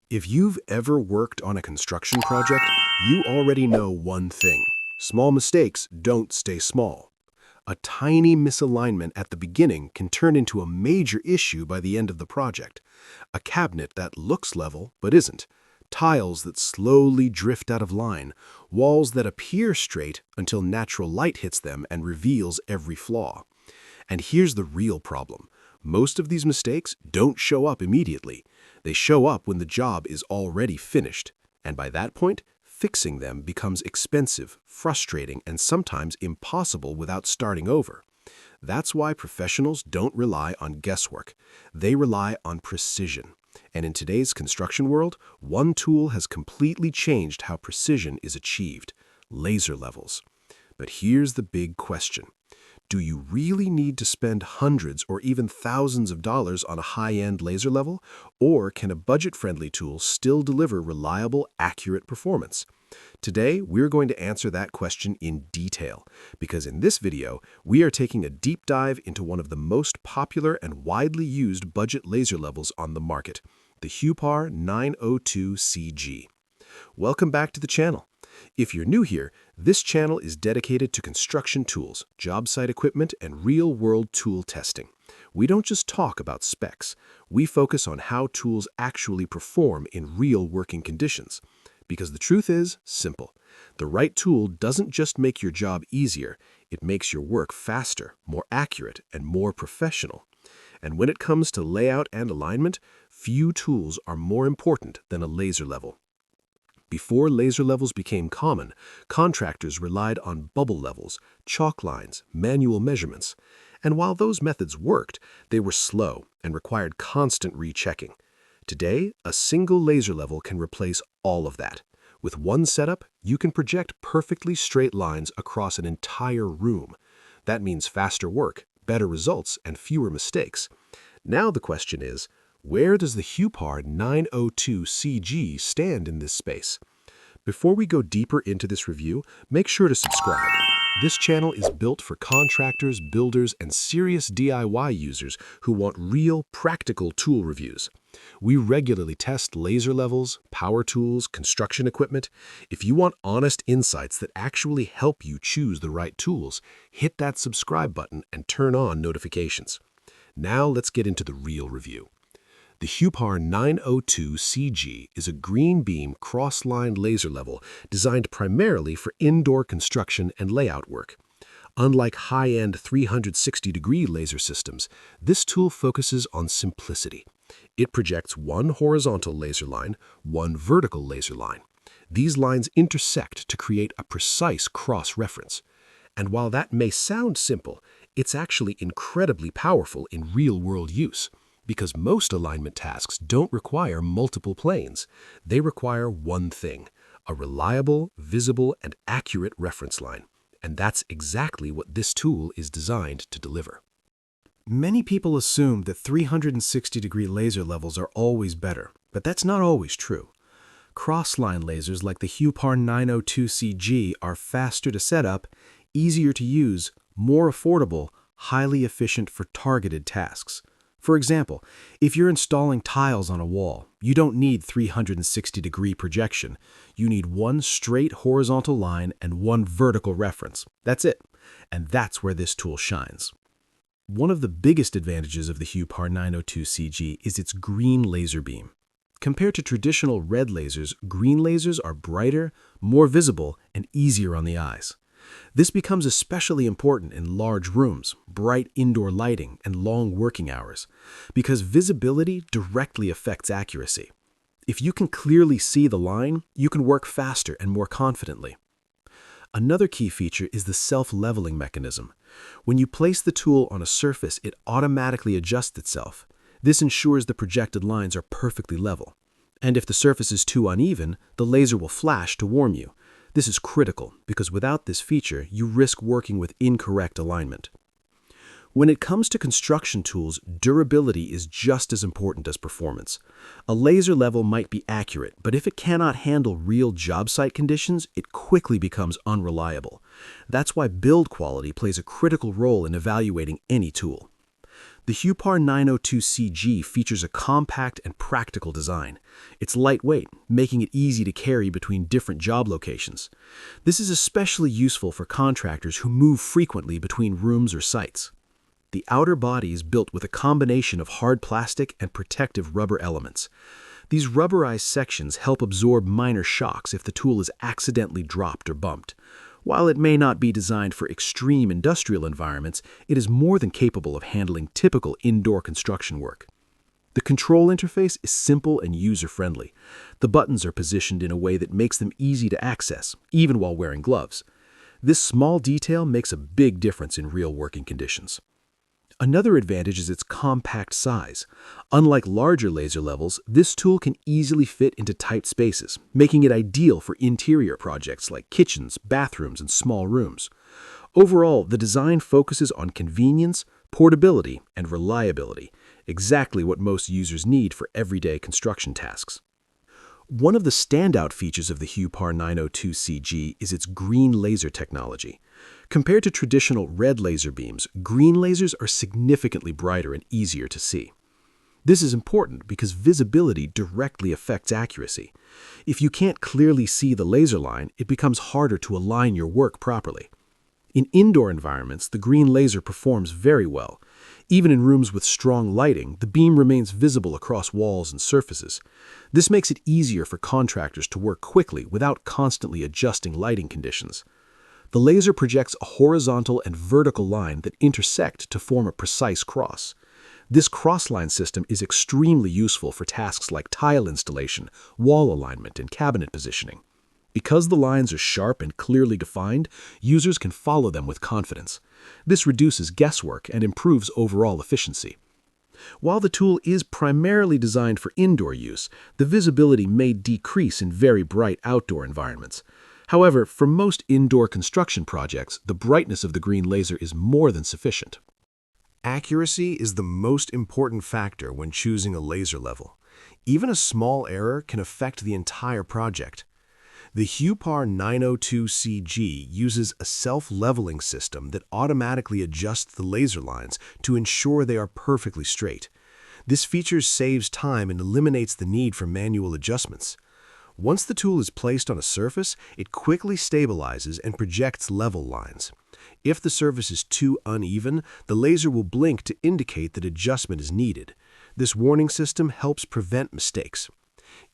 If you've ever worked on a construction project, you already know one thing. Small mistakes don't stay small. A tiny misalignment at the beginning can turn into a major issue by the end of the project. A cabinet that looks level but isn't. Tiles that slowly drift out of line. Walls that appear straight until natural light hits them and reveals every flaw. And here's the real problem. Most of these mistakes don't show up immediately. They show up when the job is already finished. And by that point, fixing them becomes expensive, frustrating, and sometimes impossible without starting over. That's why professionals don't rely on guesswork. They rely on precision. And in today's construction world, one tool has completely changed how precision is achieved: laser levels. But here's the big question. Do you really need to spend hundreds or even thousands of dollars on a high-end laser level? Or can a budget-friendly tool still deliver reliable, accurate performance? Today, we're going to answer that question in detail, because in this video, we are taking a deep dive into one of the most popular and widely used budget laser levels on the market, the Huepar 902CG. Welcome back to the channel. If you're new here, this channel is dedicated to construction tools, job site equipment, and real-world tool testing. We don't just talk about specs. We focus on how tools actually perform in real working conditions. Because the truth is simple. The right tool doesn't just make your job easier, it makes your work faster, more accurate, and more professional. And when it comes to layout and alignment, few tools are more important than a laser level. Before laser levels became common, contractors relied on bubble levels, chalk lines, manual measurements. And while those methods worked, they were slow and required constant rechecking. Today, a single laser level can replace all of that. With one setup, you can project perfectly straight lines across an entire room. That means faster work, better results, and fewer mistakes. Now the question is, where does the Huepar 902CG stand in this space? Before we go deeper into this review, make sure to subscribe. This channel is built for contractors, builders, and serious DIY users who want real, practical tool reviews. We regularly test laser levels, power tools, construction equipment. If you want honest insights that actually help you choose the right tools, hit that subscribe button and turn on notifications. Now let's get into the real review. The Huepar 902CG is a green beam cross-lined laser level designed primarily for indoor construction and layout work. Unlike high-end 360-degree laser systems, this tool focuses on simplicity. It projects one horizontal laser line, one vertical laser line. These lines intersect to create a precise cross-reference. And while that may sound simple, it's actually incredibly powerful in real-world use. Because most alignment tasks don't require multiple planes. They require one thing: a reliable, visible, and accurate reference line. And that's exactly what this tool is designed to deliver. Many people assume that 360-degree laser levels are always better, but that's not always true. Cross-line lasers like the Huepar 902CG are faster to set up, easier to use, more affordable, highly efficient for targeted tasks. For example, if you're installing tiles on a wall, you don't need 360-degree projection. You need one straight horizontal line and one vertical reference. That's it. And that's where this tool shines. One of the biggest advantages of the Huepar 902CG is its green laser beam. Compared to traditional red lasers, green lasers are brighter, more visible, and easier on the eyes. This becomes especially important in large rooms, bright indoor lighting, and long working hours, because visibility directly affects accuracy. If you can clearly see the line, you can work faster and more confidently. Another key feature is the self-leveling mechanism. When you place the tool on a surface, it automatically adjusts itself. This ensures the projected lines are perfectly level. And if the surface is too uneven, the laser will flash to warn you. This is critical because without this feature, you risk working with incorrect alignment. When it comes to construction tools, durability is just as important as performance. A laser level might be accurate, but if it cannot handle real job site conditions, it quickly becomes unreliable. That's why build quality plays a critical role in evaluating any tool. The Huepar 902CG features a compact and practical design. It's lightweight, making it easy to carry between different job locations. This is especially useful for contractors who move frequently between rooms or sites. The outer body is built with a combination of hard plastic and protective rubber elements. These rubberized sections help absorb minor shocks if the tool is accidentally dropped or bumped. While it may not be designed for extreme industrial environments, it is more than capable of handling typical indoor construction work. The control interface is simple and user-friendly. The buttons are positioned in a way that makes them easy to access, even while wearing gloves. This small detail makes a big difference in real working conditions. Another advantage is its compact size. Unlike larger laser levels, this tool can easily fit into tight spaces, making it ideal for interior projects like kitchens, bathrooms, and small rooms. Overall, the design focuses on convenience, portability, and reliability, exactly what most users need for everyday construction tasks. One of the standout features of the Huepar 902CG is its green laser technology. Compared to traditional red laser beams, green lasers are significantly brighter and easier to see. This is important because visibility directly affects accuracy. If you can't clearly see the laser line, it becomes harder to align your work properly. In indoor environments, the green laser performs very well. Even in rooms with strong lighting, the beam remains visible across walls and surfaces. This makes it easier for contractors to work quickly without constantly adjusting lighting conditions. The laser projects a horizontal and vertical line that intersect to form a precise cross. This cross-line system is extremely useful for tasks like tile installation, wall alignment, and cabinet positioning. Because the lines are sharp and clearly defined, users can follow them with confidence. This reduces guesswork and improves overall efficiency. While the tool is primarily designed for indoor use, the visibility may decrease in very bright outdoor environments. However, for most indoor construction projects, the brightness of the green laser is more than sufficient. Accuracy is the most important factor when choosing a laser level. Even a small error can affect the entire project. The Huepar 902CG uses a self-leveling system that automatically adjusts the laser lines to ensure they are perfectly straight. This feature saves time and eliminates the need for manual adjustments. Once the tool is placed on a surface, it quickly stabilizes and projects level lines. If the surface is too uneven, the laser will blink to indicate that adjustment is needed. This warning system helps prevent mistakes.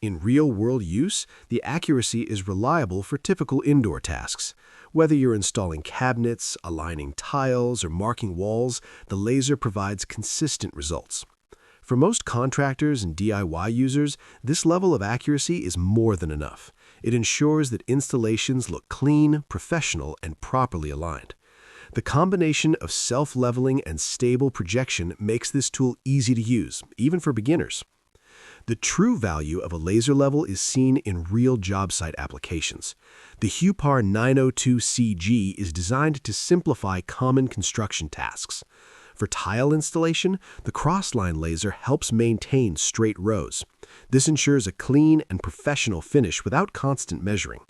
In real-world use, the accuracy is reliable for typical indoor tasks. Whether you're installing cabinets, aligning tiles, or marking walls, the laser provides consistent results. For most contractors and DIY users, this level of accuracy is more than enough. It ensures that installations look clean, professional, and properly aligned. The combination of self-leveling and stable projection makes this tool easy to use, even for beginners. The true value of a laser level is seen in real job site applications. The Huepar 902CG is designed to simplify common construction tasks. For tile installation, the cross-line laser helps maintain straight rows. This ensures a clean and professional finish without constant measuring.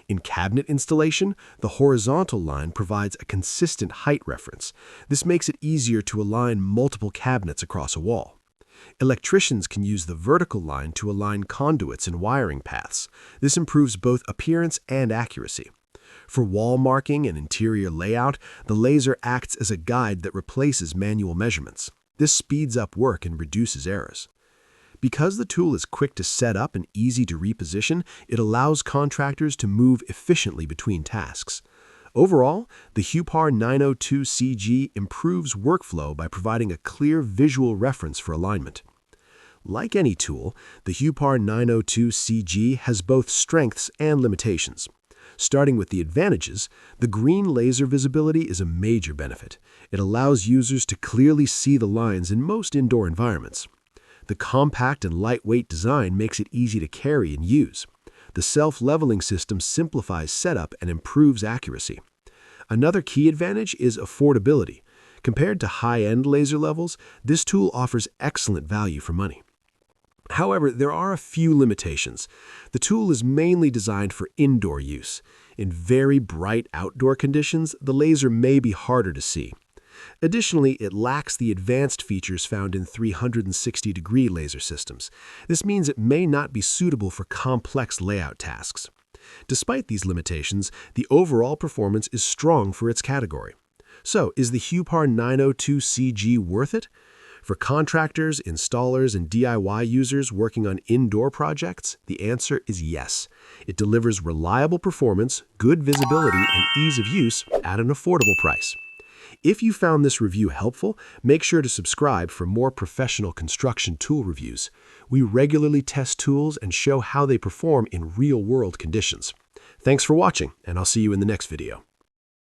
In cabinet installation, the horizontal line provides a consistent height reference. This makes it easier to align multiple cabinets across a wall. Electricians can use the vertical line to align conduits and wiring paths. This improves both appearance and accuracy. For wall marking and interior layout, the laser acts as a guide that replaces manual measurements. This speeds up work and reduces errors. Because the tool is quick to set up and easy to reposition, it allows contractors to move efficiently between tasks. Overall, the Huepar 902CG improves workflow by providing a clear visual reference for alignment. Like any tool, the Huepar 902CG has both strengths and limitations. Starting with the advantages, the green laser visibility is a major benefit. It allows users to clearly see the lines in most indoor environments. The compact and lightweight design makes it easy to carry and use. The self-leveling system simplifies setup and improves accuracy. Another key advantage is affordability. Compared to high-end laser levels, this tool offers excellent value for money. However, there are a few limitations. The tool is mainly designed for indoor use. In very bright outdoor conditions, the laser may be harder to see. Additionally, it lacks the advanced features found in 360-degree laser systems. This means it may not be suitable for complex layout tasks. Despite these limitations, the overall performance is strong for its category. So, is the Huepar 902CG worth it? For contractors, installers, and DIY users working on indoor projects, the answer is yes. It delivers reliable performance, good visibility, and ease of use at an affordable price. If you found this review helpful, make sure to subscribe for more professional construction tool reviews. We regularly test tools and show how they perform in real-world conditions. Thanks for watching, and I'll see you in the next video.